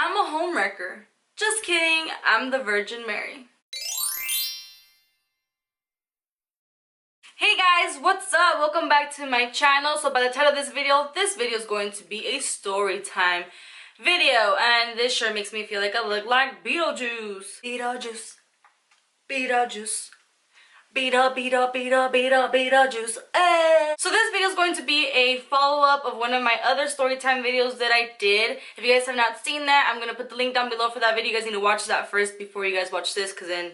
I'm a homewrecker. Just kidding, I'm the Virgin Mary. Hey guys, what's up? Welcome back to my channel. So by the title of this video is going to be a story time video. And this sure makes me feel like I look like Beetlejuice. Beetlejuice. Beetlejuice. Beetlejuice. Hey. So this video is going to be a follow-up of one of my other storytime videos that I did. If you guys have not seen that, I'm going to put the link down below for that video. You guys need to watch that first before you guys watch this, because then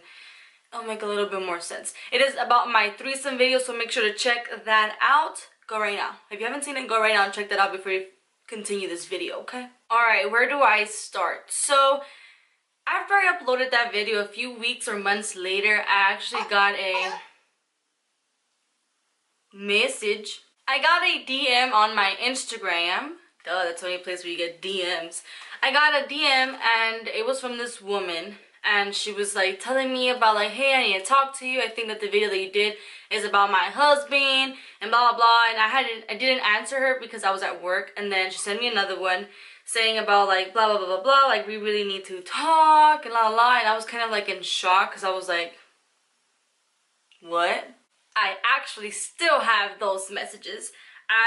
it'll make a little bit more sense. It is about my threesome video, so make sure to check that out. Go right now. If you haven't seen it, go right now and check that out before you continue this video, okay? Alright, where do I start? So after I uploaded that video a few weeks or months later, I actually got a message. I got a DM on my Instagram. Duh, that's the only place where you get DMs. I got a DM and it was from this woman, and she was like telling me about like, hey, I need to talk to you. I think that the video that you did is about my husband and blah blah blah. And I didn't answer her because I was at work, and then she sent me another one saying about like blah blah blah blah blah, like we really need to talk and la la. And I was kind of like in shock because I was like, what? I actually still have those messages.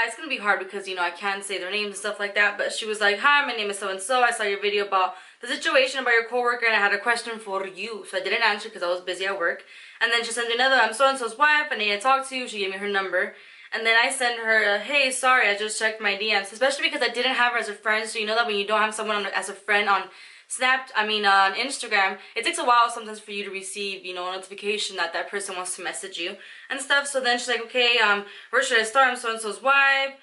It's gonna be hard because, you know, I can't say their names and stuff like that, but she was like, hi, my name is so and so. I saw your video about the situation about your coworker and I had a question for you. So I didn't answer because I was busy at work. And then she sent me another, I'm so and so's wife, I need to talk to you. She gave me her number. And then I sent her, hey, sorry, I just checked my DMs, especially because I didn't have her as a friend. So you know that when you don't have someone as a friend on on Instagram, it takes a while sometimes for you to receive, you know, a notification that that person wants to message you and stuff. So then she's like, okay, where should I start? I'm so and so's wife,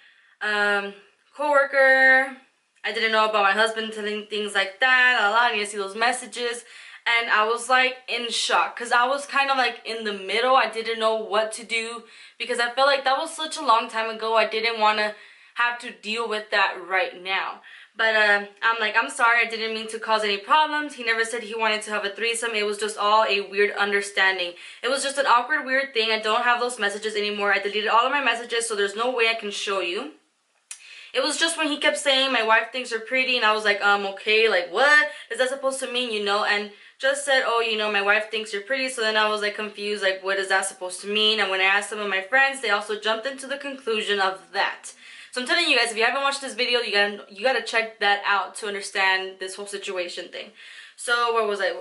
co-worker. I didn't know about my husband telling things like that. I need to see those messages. And I was like in shock because I was kind of like in the middle. I didn't know what to do because I felt like that was such a long time ago. I didn't want to have to deal with that right now. But I'm like, I'm sorry, I didn't mean to cause any problems. He never said he wanted to have a threesome. It was just all a weird understanding. It was just an awkward, weird thing. I don't have those messages anymore. I deleted all of my messages, so there's no way I can show you. It was just when he kept saying my wife thinks you're pretty, and I was like, okay, like what is that supposed to mean, you know? And just said, oh, you know, my wife thinks you're pretty. So then I was like confused, like what is that supposed to mean? And when I asked some of my friends, they also jumped into the conclusion of that. So I'm telling you guys, if you haven't watched this video, you gotta check that out to understand this whole situation thing. So where was I?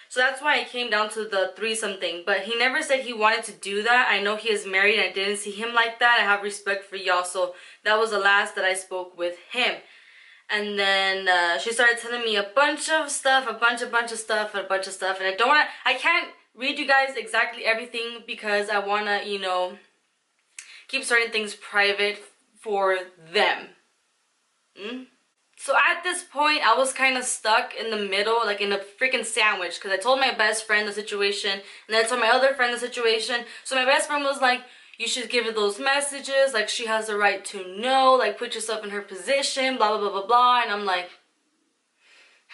So that's why I came down to the threesome thing. But he never said he wanted to do that. I know he is married and I didn't see him like that. I have respect for y'all. So that was the last that I spoke with him. And then she started telling me a bunch of stuff, a bunch of stuff. And I can't read you guys exactly everything because I wanna, you know, keep certain things private for them. So at this point, I was kind of stuck in the middle, like in a freaking sandwich, because I told my best friend the situation, and then I told my other friend the situation. So my best friend was like, you should give her those messages, like she has the right to know, like put yourself in her position, blah blah blah blah blah. And I'm like,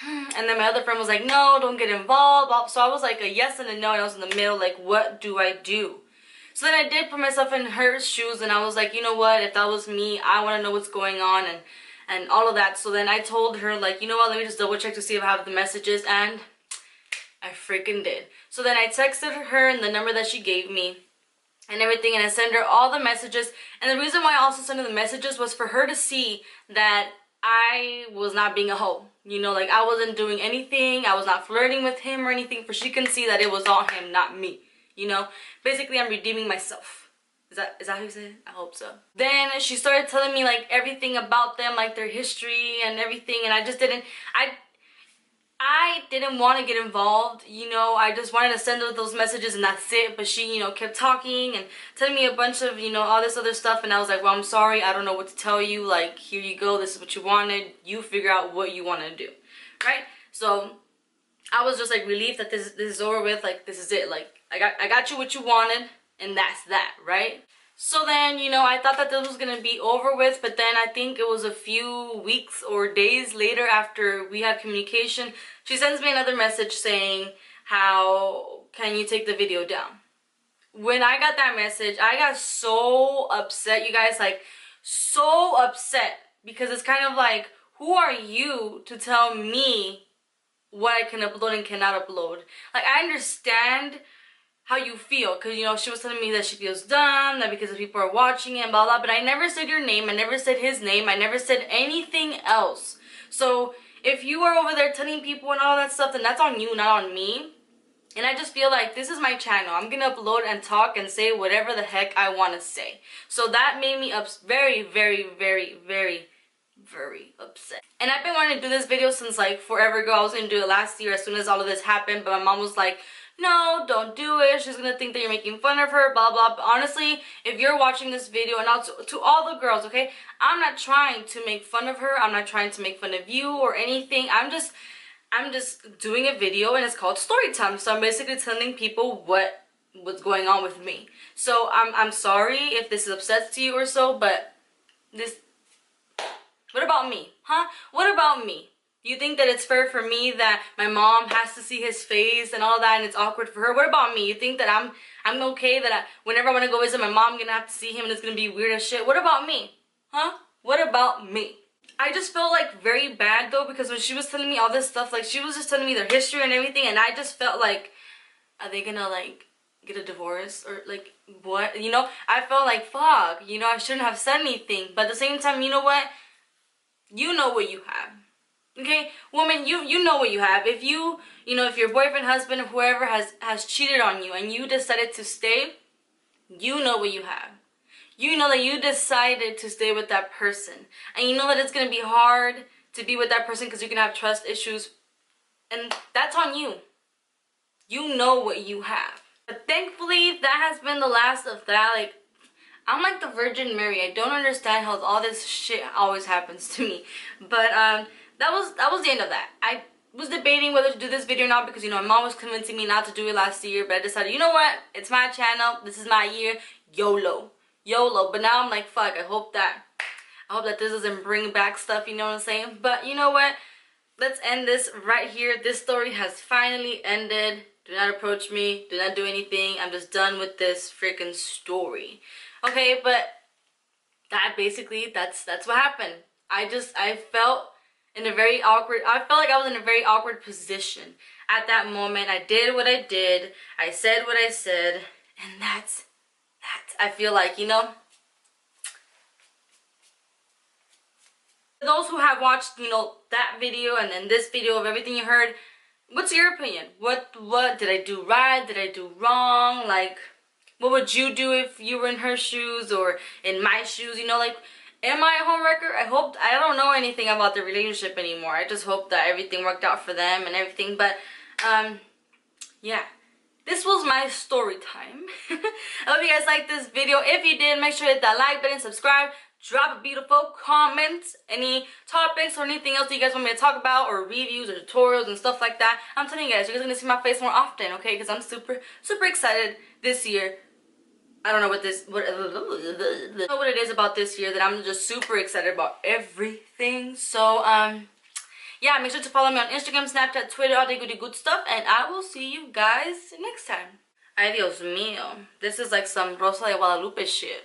and then my other friend was like, no, don't get involved. So I was like a yes and a no, and I was in the middle, like what do I do? So then I did put myself in her shoes, and I was like, you know what, if that was me, I want to know what's going on and all of that. So then I told her, like, you know what, let me just double check to see if I have the messages, and I freaking did. So then I texted her and the number that she gave me and everything, and I sent her all the messages. And the reason why I also sent her the messages was for her to see that I was not being a hoe. You know, like I wasn't doing anything, I was not flirting with him or anything, for she can see that it was all him, not me. You know, basically I'm redeeming myself. Is that how you say it? I hope so. Then she started telling me like everything about them, like their history and everything, and I just didn't, I didn't want to get involved, you know. I just wanted to send her those messages and that's it. But she, you know, kept talking and telling me a bunch of, you know, all this other stuff, and I was like, well, I'm sorry, I don't know what to tell you, like here you go, this is what you wanted, you figure out what you want to do, right? So I was just like relieved that this is over with, like this is it, like I got you what you wanted, and that's that, right? So then, you know, I thought that this was gonna be over with, but then I think it was a few weeks or days later after we had communication, she sends me another message saying, how can you take the video down? When I got that message, I got so upset, you guys, like so upset, because it's kind of like, who are you to tell me what I can upload and cannot upload? Like, I understand how you feel, because, you know, she was telling me that she feels dumb, that because people are watching it and blah blah, but I never said your name, I never said his name, I never said anything else. So if you are over there telling people and all that stuff, then that's on you, not on me. And I just feel like this is my channel. I'm gonna upload and talk and say whatever the heck I want to say. So that made me very, very, very, very, very upset. And I've been wanting to do this video since like forever ago. I was gonna do it last year as soon as all of this happened, but my mom was like, no, don't do it. She's gonna think that you're making fun of her, blah blah. But honestly, if you're watching this video, and also to all the girls, okay, I'm not trying to make fun of her. I'm not trying to make fun of you or anything. I'm just doing a video, and it's called story time. So I'm basically telling people what's going on with me. So I'm sorry if this upsets you or so, but this, what about me, huh? What about me? You think that it's fair for me that my mom has to see his face and all that, and it's awkward for her? What about me? You think that I'm okay that whenever I want to go visit my mom, I'm gonna have to see him and it's gonna be weird as shit? What about me, huh? What about me? I just felt like very bad though, because when she was telling me all this stuff, like she was just telling me their history and everything, and I just felt like, are they gonna like get a divorce or like what? You know, I felt like fuck, you know, I shouldn't have said anything. But at the same time, you know what? You know what you have. Okay, woman, you know what you have. If you know, if your boyfriend, husband, or whoever has cheated on you and you decided to stay, you know what you have. You know that you decided to stay with that person. And you know that it's going to be hard to be with that person because you can have trust issues. And that's on you. You know what you have. But thankfully, that has been the last of that. Like, I'm like the Virgin Mary. I don't understand how all this shit always happens to me. But that was the end of that. I was debating whether to do this video or not because, you know, my mom was convincing me not to do it last year. But I decided, you know what? It's my channel. This is my year. YOLO. YOLO. But now I'm like, fuck, I hope that this doesn't bring back stuff, you know what I'm saying? But you know what? Let's end this right here. This story has finally ended. Do not approach me. Do not do anything. I'm just done with this freaking story. Okay, but that basically, that's what happened. I felt in a very awkward, I felt like I was in a very awkward position. At that moment, I did what I did. I said what I said. And that's I feel like, you know, those who have watched, you know, that video and then this video of everything you heard, what's your opinion? What did I do right? Did I do wrong? Like, what would you do if you were in her shoes or in my shoes? You know, like, am I a homewrecker? I don't know anything about the relationship anymore. I just hope that everything worked out for them and everything. But yeah, this was my story time. I hope you guys liked this video. If you did, make sure to hit that like button, subscribe, drop a beautiful comment, any topics or anything else that you guys want me to talk about, or reviews or tutorials and stuff like that. I'm telling you guys, you're gonna see my face more often, okay? Because I'm super excited this year. I don't know what it is about this year that I'm just super excited about everything. So yeah, make sure to follow me on Instagram, Snapchat, Twitter, all the good stuff, and I will see you guys next time. Ay, Dios mío. This is like some Rosa de Guadalupe shit.